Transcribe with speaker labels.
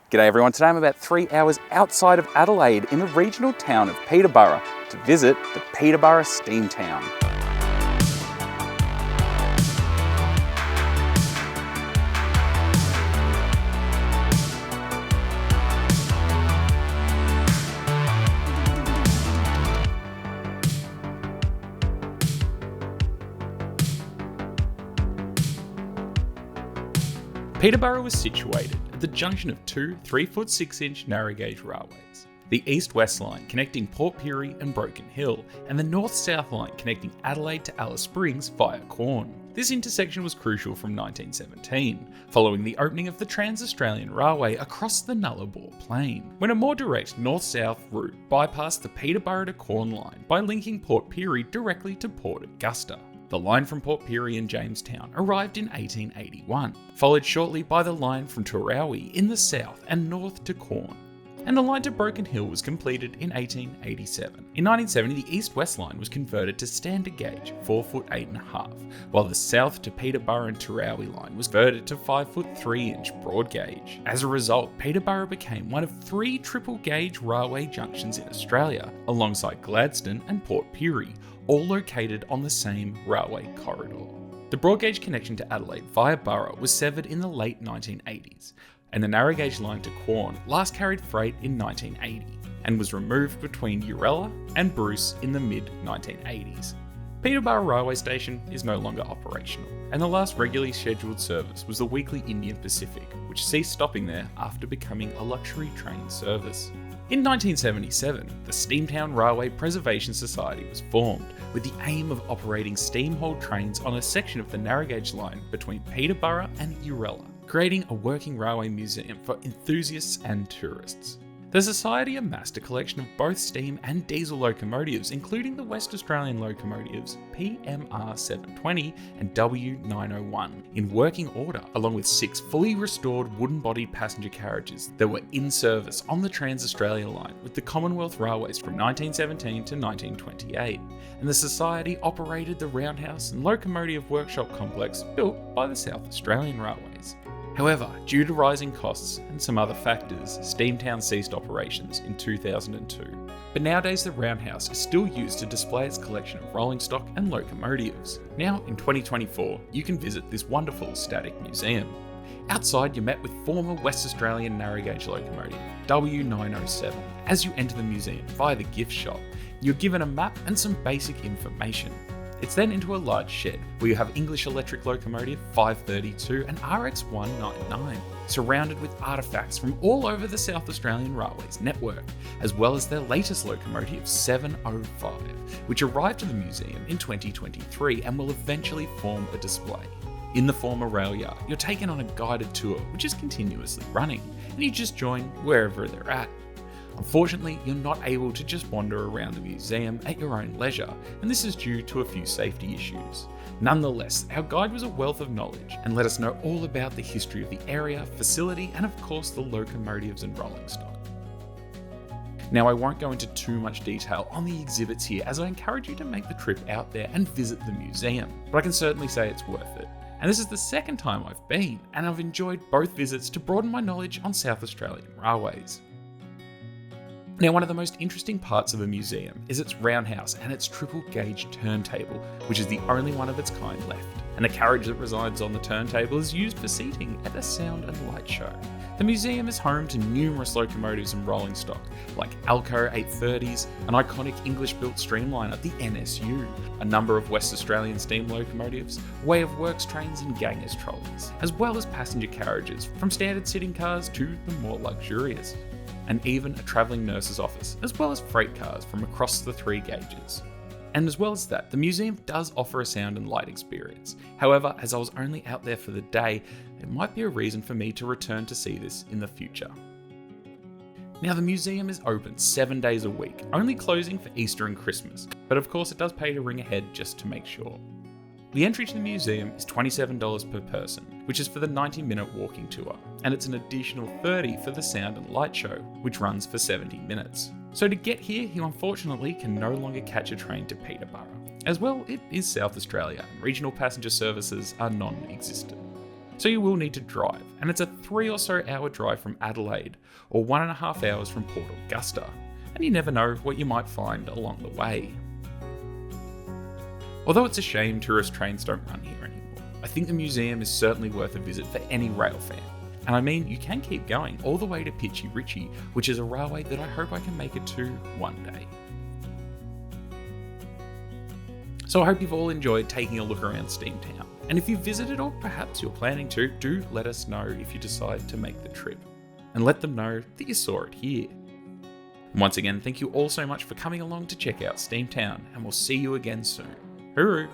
Speaker 1: G'day everyone, today I'm about 3 hours outside of Adelaide in the regional town of Peterborough to visit the Peterborough Steamtown. Peterborough was situated at the junction of two 3-foot 6-inch narrow gauge railways. The east-west line connecting Port Pirie and Broken Hill, and the north-south line connecting Adelaide to Alice Springs via Quorn. This intersection was crucial from 1917, following the opening of the Trans-Australian Railway across the Nullarbor Plain, when a more direct north-south route bypassed the Peterborough to Quorn line by linking Port Pirie directly to Port Augusta. The line from Port Pirie and Jamestown arrived in 1881, followed shortly by the line from Toorawee in the south and north to Quorn. And the line to Broken Hill was completed in 1887. In 1970, the east-west line was converted to standard gauge 4-foot 8.5, while the south to Peterborough and Toorawee line was converted to 5-foot 3-inch broad gauge. As a result, Peterborough became one of 3 triple gauge railway junctions in Australia, alongside Gladstone and Port Pirie, all located on the same railway corridor. The broad gauge connection to Adelaide via Burra was severed in the late 1980s, and the narrow gauge line to Quorn last carried freight in 1980 and was removed between Urella and Bruce in the mid-1980s. Peterborough Railway Station is no longer operational, and the last regularly scheduled service was the weekly Indian Pacific, which ceased stopping there after becoming a luxury train service. In 1977, the Steamtown Railway Preservation Society was formed with the aim of operating steam-hauled trains on a section of the narrow gauge line between Peterborough and Urella, creating a working railway museum for enthusiasts and tourists. The Society amassed a collection of both steam and diesel locomotives, including the West Australian locomotives PMR 720 and W901, in working order, along with 6 fully restored wooden-bodied passenger carriages that were in service on the Trans-Australia line with the Commonwealth Railways from 1917 to 1928, and the Society operated the roundhouse and locomotive workshop complex built by the South Australian Railways. However, due to rising costs and some other factors, Steamtown ceased operations in 2002. But nowadays the roundhouse is still used to display its collection of rolling stock and locomotives. Now in 2024, you can visit this wonderful static museum. Outside, you're met with former West Australian narrow gauge locomotive W907. As you enter the museum via the gift shop, you're given a map and some basic information. It's then into a large shed where you have English Electric Locomotive 532 and RX 199, surrounded with artefacts from all over the South Australian Railways network, as well as their latest locomotive 705, which arrived to the museum in 2023 and will eventually form a display. In the former rail yard, you're taken on a guided tour which is continuously running, and you just join wherever they're at. Unfortunately, you're not able to just wander around the museum at your own leisure, and this is due to a few safety issues. Nonetheless, our guide was a wealth of knowledge and let us know all about the history of the area, facility, and of course the locomotives and rolling stock. Now, I won't go into too much detail on the exhibits here, as I encourage you to make the trip out there and visit the museum, but I can certainly say it's worth it. And this is the second time I've been, and I've enjoyed both visits to broaden my knowledge on South Australian railways. Now, one of the most interesting parts of a museum is its roundhouse and its triple gauge turntable, which is the only one of its kind left. And the carriage that resides on the turntable is used for seating at a sound and light show. The museum is home to numerous locomotives and rolling stock, like Alco 830s, an iconic English-built streamliner, the NSU, a number of West Australian steam locomotives, Way of Works trains and gangers trolleys, as well as passenger carriages, from standard sitting cars to the more luxurious, and even a travelling nurse's office, as well as freight cars from across the 3 gauges. And as well as that, the museum does offer a sound and light experience. However, as I was only out there for the day, it might be a reason for me to return to see this in the future. Now, the museum is open 7 days a week, only closing for Easter and Christmas, but of course it does pay to ring ahead just to make sure. The entry to the museum is $27 per person, which is for the 90-minute walking tour, and it's an additional $30 for the sound and light show, which runs for 70 minutes. So to get here, you unfortunately can no longer catch a train to Peterborough. As well, it is South Australia, and regional passenger services are non-existent. So you will need to drive, and it's a 3 or so hour drive from Adelaide, or 1.5 hours from Port Augusta, and you never know what you might find along the way. Although it's a shame tourist trains don't run here anymore, I think the museum is certainly worth a visit for any rail fan. And I mean, you can keep going all the way to Pitchy Ritchie, which is a railway that I hope I can make it to one day. So I hope you've all enjoyed taking a look around Steamtown. And if you've visited, or perhaps you're planning to, do let us know if you decide to make the trip. And let them know that you saw it here. And once again, thank you all so much for coming along to check out Steamtown, and we'll see you again soon. Hooroo!